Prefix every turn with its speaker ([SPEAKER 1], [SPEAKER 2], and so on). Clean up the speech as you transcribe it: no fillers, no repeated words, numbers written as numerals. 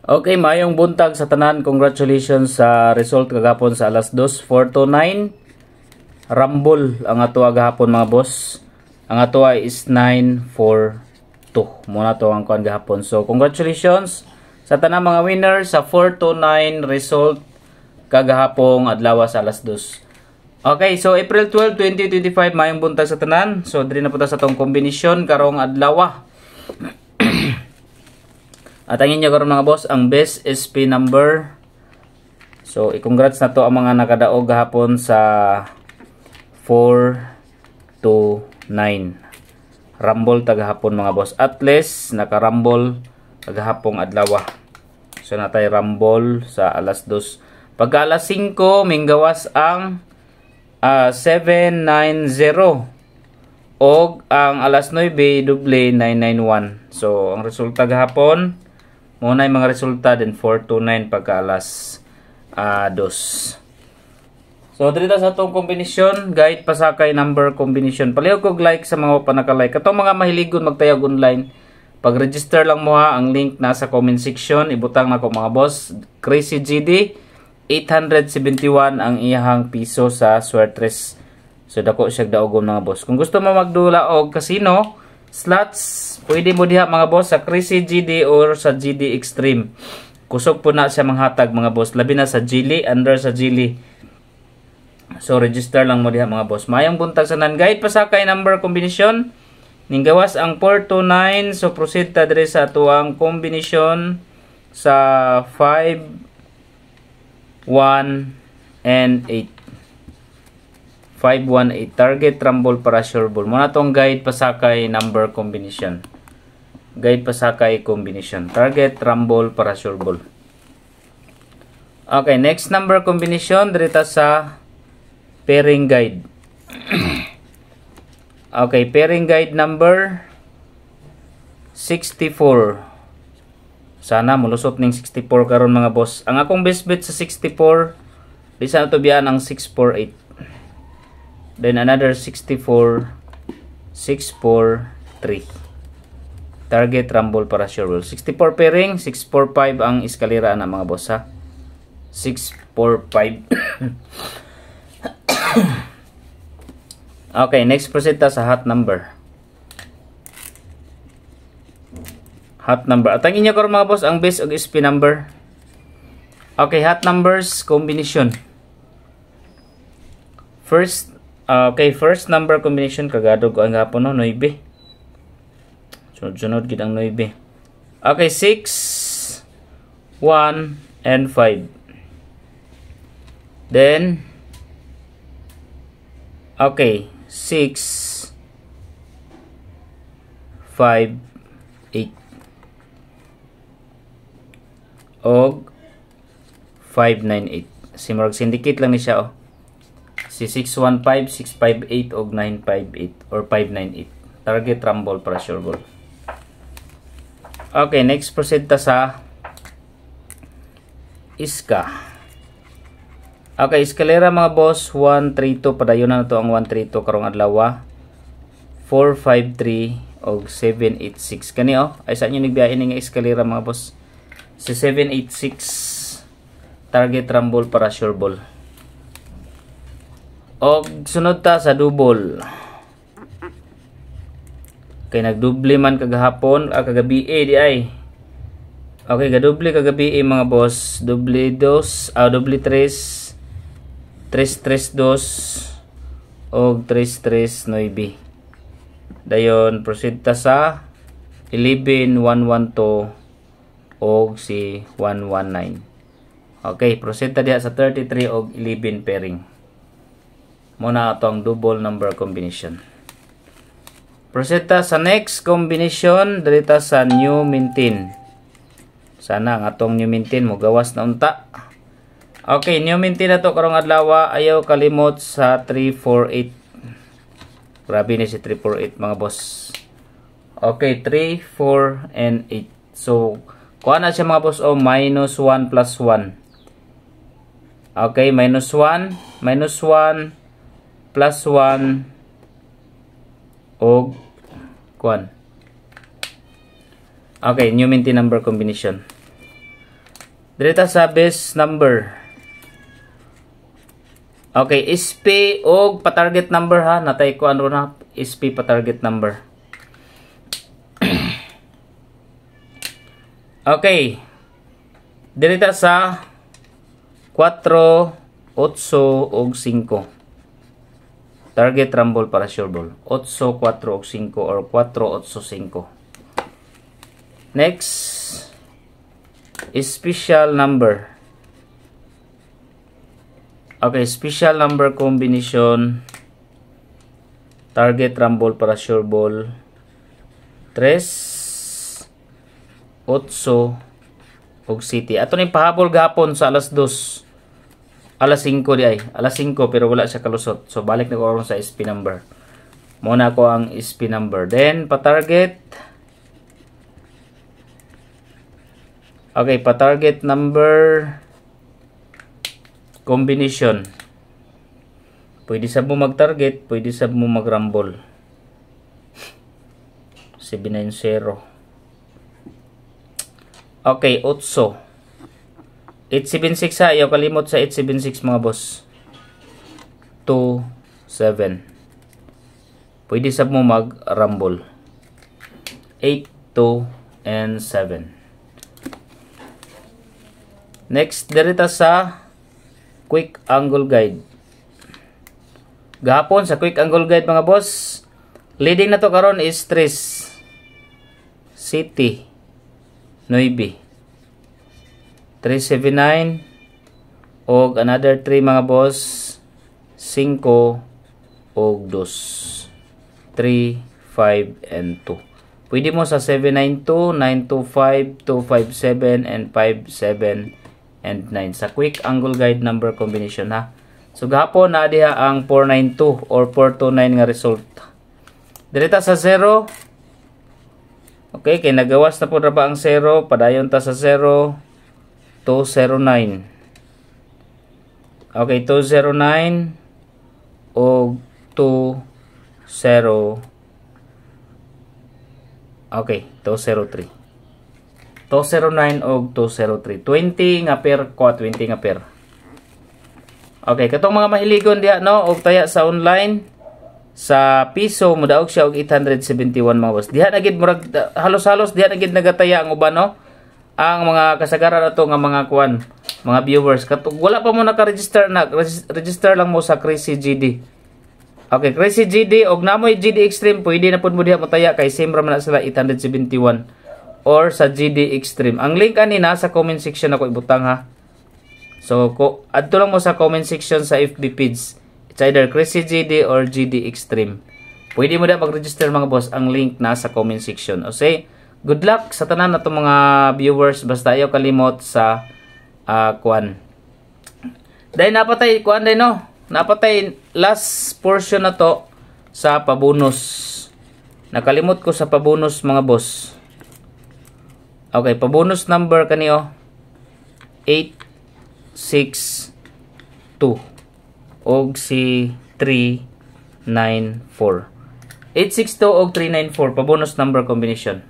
[SPEAKER 1] Okay, mayong buntag sa tanan. Congratulations sa result kagapon sa alas 2, 4-9. Rumble ang atua gahapon mga boss. Ang atua is 9-4-2. Muna to ang kuan gahapon. So, congratulations sa tanan mga winner sa 4-9 result kagahapong adlaw sa alas 2. Okay, so April 12, 2025 mayong buntag sa tanan. So, diri na punta sa tong kombinasyon karong adlaw. At ang inyo karon mga boss, ang best SP number. So, i-congrats na to ang mga nakadaog gahapon sa 4-9. Rumble tagahapon mga boss. At least, naka-rumble tagahapong adlaw. So, natay rumble sa alas 2. Pagka alas 5, minggawas ang 790. Og ang alas 9, doble 991. So, ang resulta gahapon, muna yung mga resulta din 4-9 pagka alas 2. So, dito sa itong kombinasyon, guide pasakay number combination. Palihog kog like sa mga panaka-like. Katong mga mahiligon magtayag online, pag-register lang mo ha, ang link nasa comment section. Ibutang na ko mga boss. Crazy GD, 871 ang iyahang piso sa Swertres. So, dako siya daogon mga boss. Kung gusto mo magdula og casino, slots, pwede mo diha mga boss sa Crazy GD or sa GD Extreme. Kusog po na siya manghatag mga boss. Labi na sa Gili, under sa Gili. So, register lang mo diha mga boss. Mayang buntag sa non-guide pasakay number combination. Ninggawas ang 4-9. So, proceed ta dire sa tuwang combination sa 5, 1, and 8. 518 target rumble para sure ball. Muna tong guide pasakay number combination. Guide pasakay combination. Target rumble para sure ball. Okay, next number combination dirita sa pairing guide. Okay, pairing guide number 64. Sana mulusot ning 64 karon mga boss. Ang akong best bet sa 64, di sana to biyan ang 648. Then another 64, 643. Target rumble para sure ball. 64 pairing, 645 ang eskalera na mga boss ha. 645. Okay, next proceed ta sa hot number. Hot number. At ang inyo karon mga boss, ang base og SP number. Okay, hot numbers combination. First number combination kagado ko ang hapon no 9. Sunod gid ang 9. Okay, 6, 1, and 5. Then okay, 6, 5, 8. Og 598. Si Mark syndicate lang ni siya oh. Si 615, 658 og 958 or 598. Target rumble para sure ball. Okay, next proceed ta sa iska. Okay, eskalera mga boss 132 padayon na to ang 132 karong adlaw. 453 og 786. Kani oh, ay sa inyo nagbiyahe ning eskalera mga boss. Si 786 target rumble para sure ball. Og sunod ta sa double. Kay nagduble man kagahapon, kagabi di ay. Okay, gaduble kagabi mga boss. Double 2, double 3, 3-3-2 og 3-3-9. Dayon proceed ta sa 11-112 og si 119. Okay, proceed ta diha sa 33 og 11 pairing. Muna atong double number combination. Proceed ta sa next combination dirita sa new maintain. Sana ang atong new maintain mo gawas na unta. Okay, new maintain na to karong adlaw. Ayaw kalimot sa 348. Grabe ni si 348 mga boss. Okay, 3, 4, and 8. So, kuha na siya mga boss o minus 1 plus 1. Okay, minus 1 plus 1 og kuan. Okay, new maintain number combination. Direta sa base number. Okay, SP og pa-target number ha. Natay ko ano na, SP pa-target number. Okay. Direta sa 4, 8 og 5. Target rumble para sure ball. 8, 4 og 5 or 4, 8, 5. Next, special number. Okay, special number combination. Target rumble para sure ball. 3, 8 og city. Ato ni pahabol gapon sa alas 2. Alas 5 di ay. Alas 5 pero wala siya kalusot. So balik na ko sa SP number. Muna ko ang SP number. Then pa-target. Okay, pa-target number combination. Pwede sab mo mag-target, pwede sab mo mag-rumble. 790. Okay, 8. 876 ha. Ayaw kalimot sa 876 mga boss. 2, 7. Pwede sab mo mag-rumble. 8, 2, and 7. Next, direta sa quick angle guide. Gahapon sa quick angle guide mga boss, leading na to karon is 3. City. 9. 379 og another 3 mga boss, 5 og 2. 3, 5 and 2. Pwede mo sa 792, 925, 257 and 57 and 9 sa quick angle guide number combination ha. So gahapon na diha ang 492 or 429 nga result. Direta sa 0. Okay, kay nagawas na po na ba ang 0? Padayon ta sa 0. 209. Okay, 209 o 20. Okay, 203. 209 o 203. 20 nga per ko, 20 nga per. Okay, katong mga mahiligon diha no og taya sa online sa piso mudaog siya og 871 mga boss. Diha na gid murag halos-halos diha na gid nagataya ang uban no. Ang mga kasagaran nato nga mga kuan, mga viewers katong wala pa mo naka-register na, register lang mo sa Crazy GD. Okay, Crazy GD og namoy GD Extreme pwede na pud mo diha mataya kay same ra man na sila 871 or sa GD Extreme. Ang link ani na sa comment section ako ibutang ha. So, adto lang mo sa comment section sa FB page. It's either Crazy GD or GD Extreme. Pwede mo na mag-register mga boss. Ang link na sa comment section. O say, good luck sa tanan na itong mga viewers. Basta ayaw kalimot sa kuan. Dahil napatay, kuan dahil no? Napatay last portion na to sa pabonus. Nakalimot ko sa pabonus mga boss. Okay, pabonus number kaniyo. 8 6, 2 og si 394. 862 og 394 pa bonus number combination.